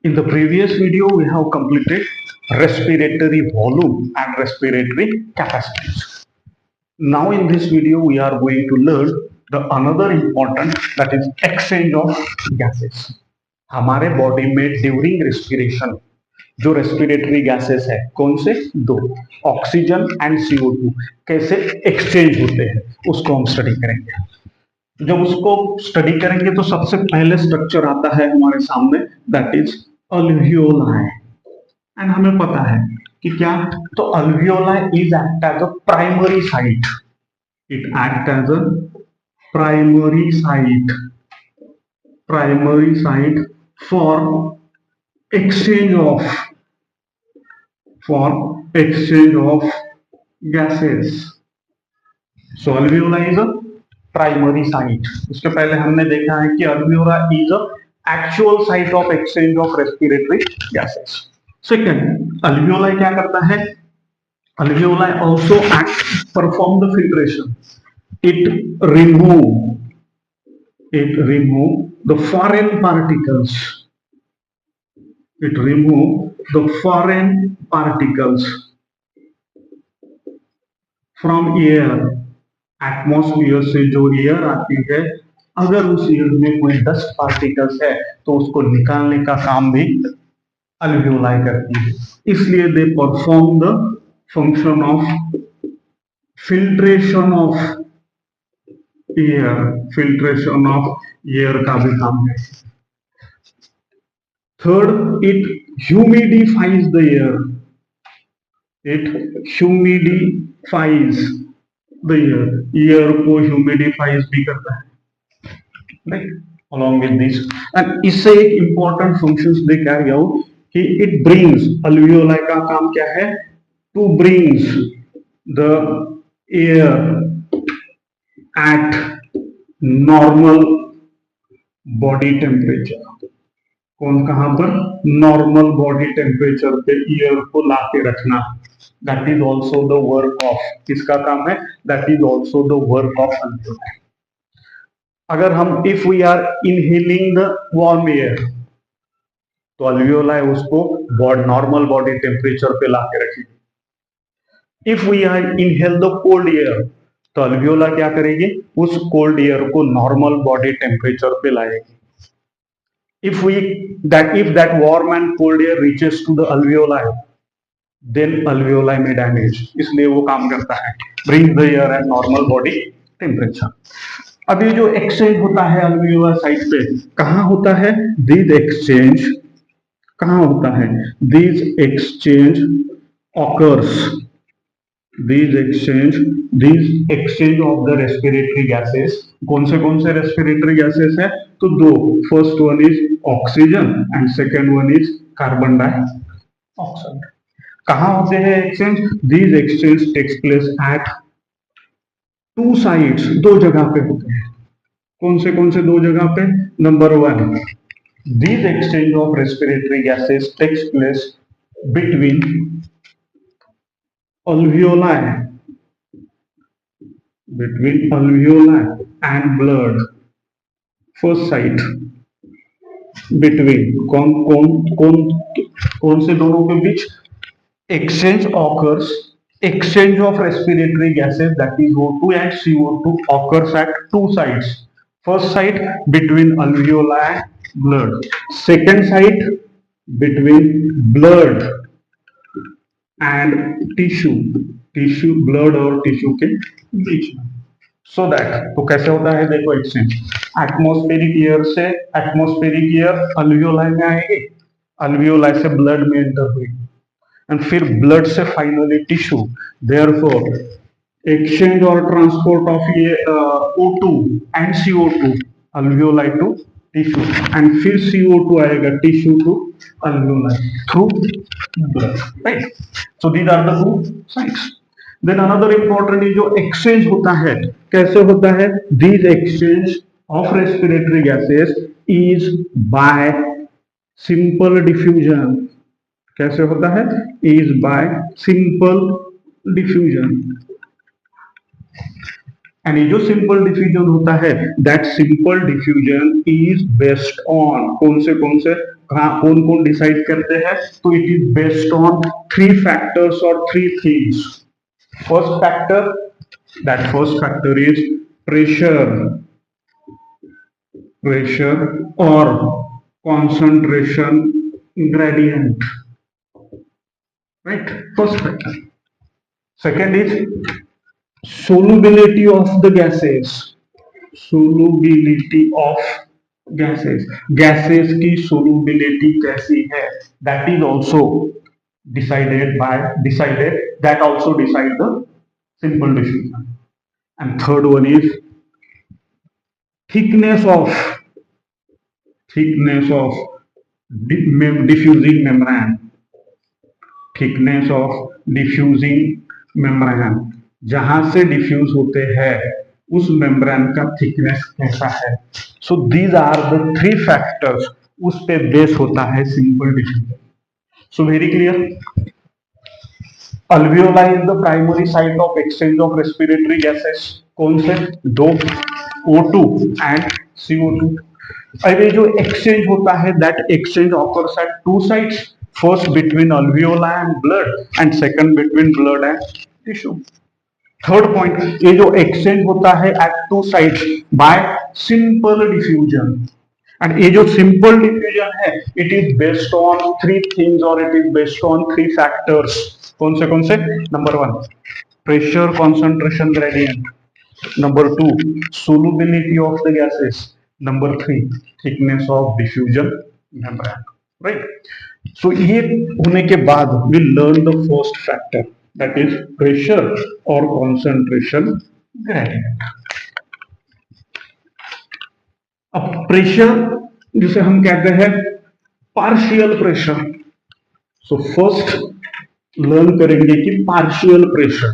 In the previous video, we have completed respiratory volume and respiratory capacities. Now in this video, we are going to learn the another important, that is exchange of gases. हमारे body में during respiration जो respiratory gases है कौन से दो, oxygen and CO2 कैसे exchange होते हैं उसको हम स्टडी करेंगे। जब उसको स्टडी करेंगे तो सबसे पहले स्ट्रक्चर आता है हमारे सामने, दैट इज अल्वियोलाई। एंड हमें पता है कि क्या, तो alveoli is act as a primary site, it act as a primary site for exchange of gases. So alveoli is a primary site. उसके पहले हमने देखा है कि alveoli is a actual site of exchange of respiratory gases. Second, alveoli क्या करता है? Alveoli also perform the filtration. It remove the foreign particles. It remove the foreign particles from air. Atmosphere से जो एयर आती है, अगर उस air में कोई डस्ट पार्टिकल्स है तो उसको निकालने का काम भी अल्वियोलाई करती है। इसलिए they perform the function of filtration of air का भी काम है। Third, it humidifies the air. Air को humidifies भी करता है, right? Along with this, and इससे एक important functions they carry out कि it brings, alveoli का काम क्या है? To brings the air at normal body temperature. कौन कहां पर? नॉर्मल बॉडी टेम्परेचर पे एयर को लाके रखना। That is also the work of, किसका काम है? That is also the work of alveoli. अगर हम if we are inhaling the warm air तो अल्वियोलाई उसको नॉर्मल बॉडी टेम्परेचर पे लाके रखेगी। If we are inhale the cold air तो अल्वियोलाई क्या करेगी? उस कोल्ड एयर को नॉर्मल बॉडी टेम्परेचर पे लाएगी। If that warm and cold air reaches to the alveoli, then alveoli may damage. इसलिए वो काम करता है, bring the air at normal body temperature. अब ये जो exchange होता है alveoli साइट पे, कहाँ होता है? These exchange कहाँ होता है? These exchange occurs. These exchange of the respiratory gases. कौन से respiratory gases है? तो दो, first one is oxygen and second one is carbon dioxide. कहाँ होते हैं exchange? These exchange takes place at two sites, दो जगह पे होते हैं। कौन से दो जगह पे? Number one, these exchange of respiratory gases takes place between alveoli and blood. First site between कौन से दोनों के बीच? Exchange occurs, exchange of respiratory gases that is O2 and CO2 occurs at two sites. First site between alveoli and blood, second site between blood and tissue blood और tissue के बीच में। So that, तो कैसे होता है देखो exchange? Atmospheric air से एटमॉस्फेरिक एयर अल्वियोलाई में आएगी, अल्वियोलाई से ब्लड में एंटर हुई एंड फिर ब्लड से फाइनली टिश्यू। देयरफॉर एक्सचेंज और transport of O2 and CO2 alveoli to tissue and फिर CO2 आएगा tissue to alveoli through blood, right? So these are the two sites. Then another important जो exchange होता है, कैसे होता है? These exchange of respiratory gases is by simple diffusion. कैसे होता है? Is by simple diffusion. And ये जो सिंपल डिफ्यूजन होता है, that simple diffusion is based on कौन से कहा कौन कौन डिसाइड करते हैं, तो it is based on three factors और three things. First factor, that first factor is pressure or concentration gradient, right? First factor. Second is solubility of the gases. Solubility of gases की solubility कैसी है, that is also decided, that also decide the simple diffusion. And third one is thickness of diffusing membrane. Thickness of diffusing membrane, जहां से diffuse होते हैं उस membrane का thickness कैसा है. So these are the three factors, उस पे बेस होता है simple diffusion. So very clear. Alveoli is the primary site of exchange of respiratory gases. कौन से दो, O2 एंड CO2. अब ये जो एक्सचेंज होता है, that exchange occurs at two sites. First between alveoli and blood, and second between blood and tissue. Third point, ये जो exchange होता है at two sites by simple diffusion. And ये जो simple diffusion है, it is based on three things or it is based on three factors. कौन से? Number one, pressure concentration gradient. Number two, solubility of the gases. Number three, thickness of diffusion membrane. Right? So ये होने के बाद we learn the first factor, that is pressure or concentration gradient. अब pressure जिसे हम कहते हैं partial pressure. So first learn करेंगे कि partial pressure,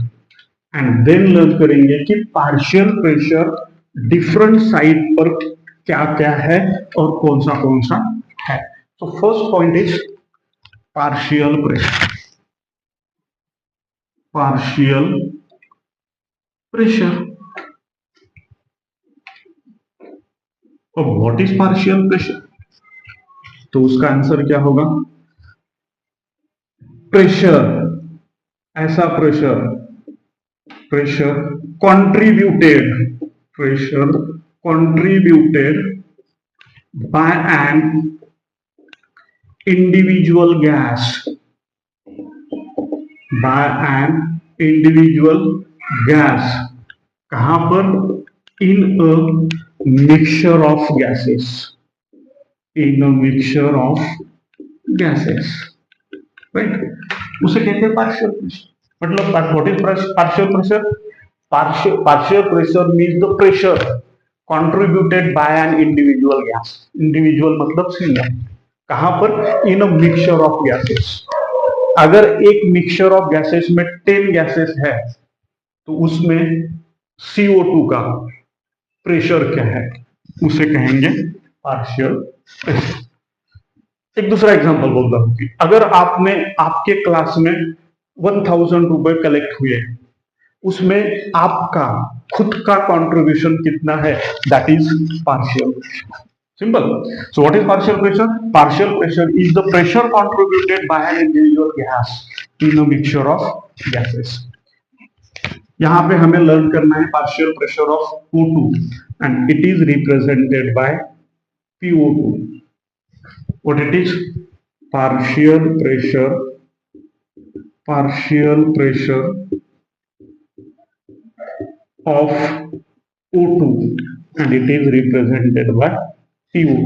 and then learn करेंगे कि पार्शियल प्रेशर डिफरेंट साइड पर क्या क्या है और कौन सा है. तो first point is partial pressure. अब व्हाट इज पार्शियल प्रेशर, तो उसका आंसर क्या होगा. प्रेशर, ऐसा pressure contributed by an individual gas, कहां पर, in a mixture of gases, right? उसे कहते हैं पार्शियल प्रेशर. मतलब what is partial pressure. Partial pressure means the pressure contributed by an individual gas. Individual मतलब सिंगल. कहां पर, इन अ मिक्सचर ऑफ गैसेस. अगर एक मिक्सचर ऑफ गैसेस में 10 गैसेस है, तो उसमें CO2 का प्रेशर क्या है, उसे कहेंगे पार्शियल प्रेशर. एक दूसरा एग्जांपल बोलता हूं कि अगर आपके क्लास में 1000 रुपए कलेक्ट हुए, उसमें आपका खुद का कंट्रीब्यूशन कितना है, that is partial pressure. Simple. So what is partial pressure? Partial pressure is the pressure contributed by an individual gas in a mixture of gases. यहाँ पे हमें लर्न करना है partial pressure of O2 and it is represented by PO2. What it is? Partial pressure of O2 and it is represented by CO2.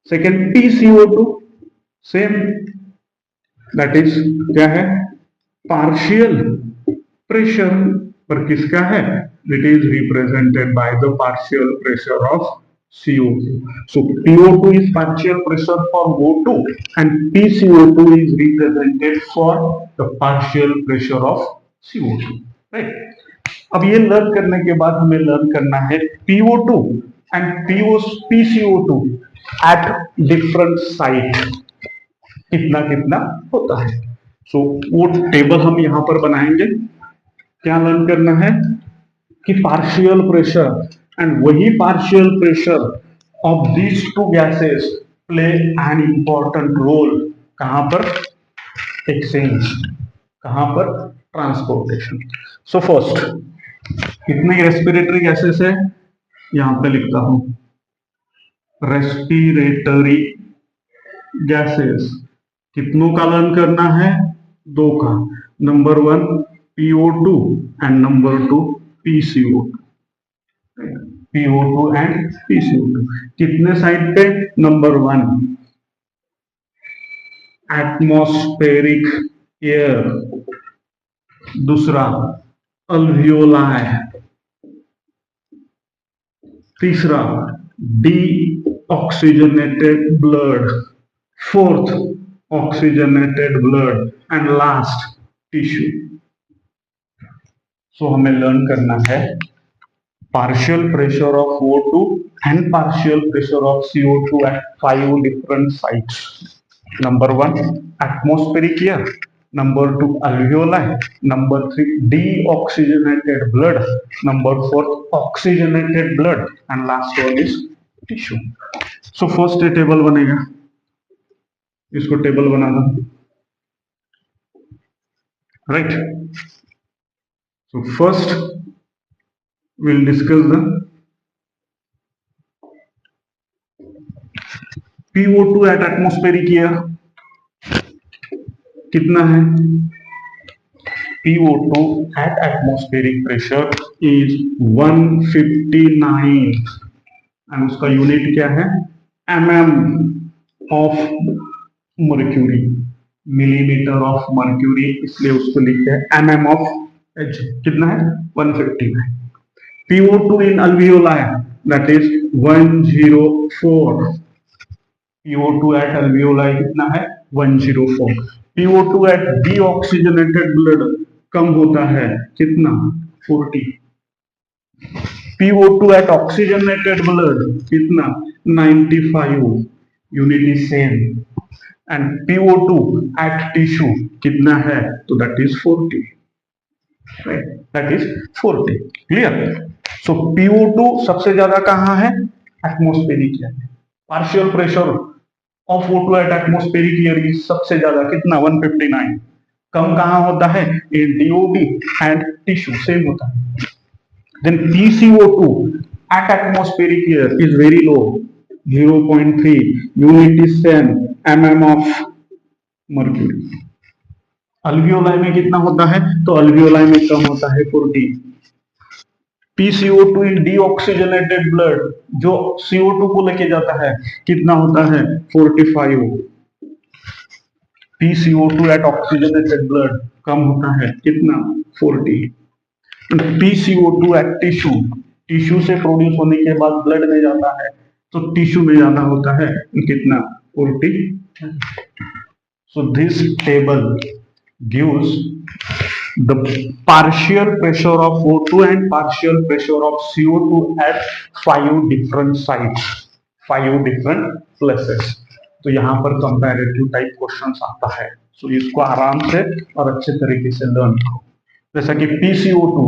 Second, PCO2 same, that is क्या है, partial pressure पर किसका है, it is represented by the partial pressure of CO2. So PO2 is partial pressure for O2 and PCO2 is represented for the partial pressure of CO2. Right? अब ये learn करने के बाद हमें लर्न करना है PO2 and PCO2 at different site कितना कितना होता है. सो वो टेबल हम यहां पर बनाएंगे. क्या लर्न करना है, कि पार्शियल प्रेशर, एंड वही partial pressure of these two gases play an important role कहां पर? एक्सचेंज, कहां पर? ट्रांसपोर्टेशन। सो फर्स्ट, कितने रेस्पिरेटरी गैसेस है? यहां पे लिखता हूं, रेस्पिरेटरी गैसेस कितनों का लर्न करना है? दो का। Number 1 PO2 and number 2 PCO2। PO2 and PCO2 कितने साइड पे? नंबर 1 एटमॉस्फेरिक एयर, दूसरा अल्वियोलाई, तीसरा deoxygenated blood, fourth oxygenated blood and last tissue. So हमें लर्न करना है partial pressure of O2 and partial pressure of CO2 at 5 different sites. Number 1 atmospheric air, number 2 alveoli, number 3 deoxygenated blood, number 4 oxygenated blood, and last one is tissue. So first table बनेगा, इसको table बना दो, right? So first we'll discuss the PO2 at atmospheric air कितना है? PO2 at atmospheric pressure is 159 and उसका unit क्या है? mm of mercury, millimetre of mercury, इसलिए उसको लिखते हैं mm of H। कितना है? 159। PO2 in alveoli, that is 104। PO2 at alveoli कितना है? 104। PO2 at deoxygenated blood कम होता है कितना? 40। PO2 at oxygenated blood कितना? 95, unit is same. And PO2 at tissue कितना है? तो that is 40, right? That is 40। Clear? So PO2 सबसे ज्यादा कहां है? Atmospheric air. Partial pressure of O2 at atmospheric air is सबसे ज्यादा कितना? 159। कम कहां होता है? In DOD and tissue, same होता है। Then PCO2 at atmospheric air is very low, 0.3, unit is same, mm of mercury। Alveoli में कितना होता है? तो अल्वियोलाई में कम होता है, 40। PCO2 इन डीऑक्सीजनेटेड ब्लड, जो CO2 को लेके जाता है, कितना होता है? 45। PCO2 एट ऑक्सीजनेटेड ब्लड कम होता है कितना? 40। PCO2 एट टिश्यू, टिश्यू से प्रोड्यूस होने के बाद ब्लड में जाता है, तो टिश्यू में ज्यादा होता है कितना? 40। So this table gives the partial pressure of O2 and partial pressure of CO2 at 5 different sites, 5 different places। तो यहाँ पर कंपैरेटिव टाइप क्वेश्चंस आता है, सो इसको आराम से और अच्छे तरीके से लर्न करो। जैसा कि PCO2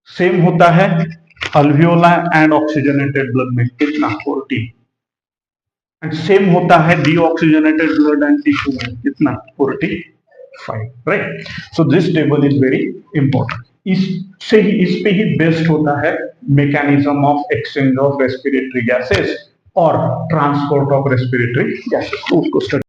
सेम होता है अल्वियोला एंड ऑक्सीजनेटेड ब्लड में कितना? 40। एंड सेम होता है डीऑक्सीजनेटेड ब्लड एंड टिश्यू में कितना? 45, right? So this table is very important. इस पे ही बेस्ड होता है mechanism of exchange of respiratory gases और ट्रांसपोर्ट ऑफ रेस्पिरेटरी गैसेस, उसको स्टडी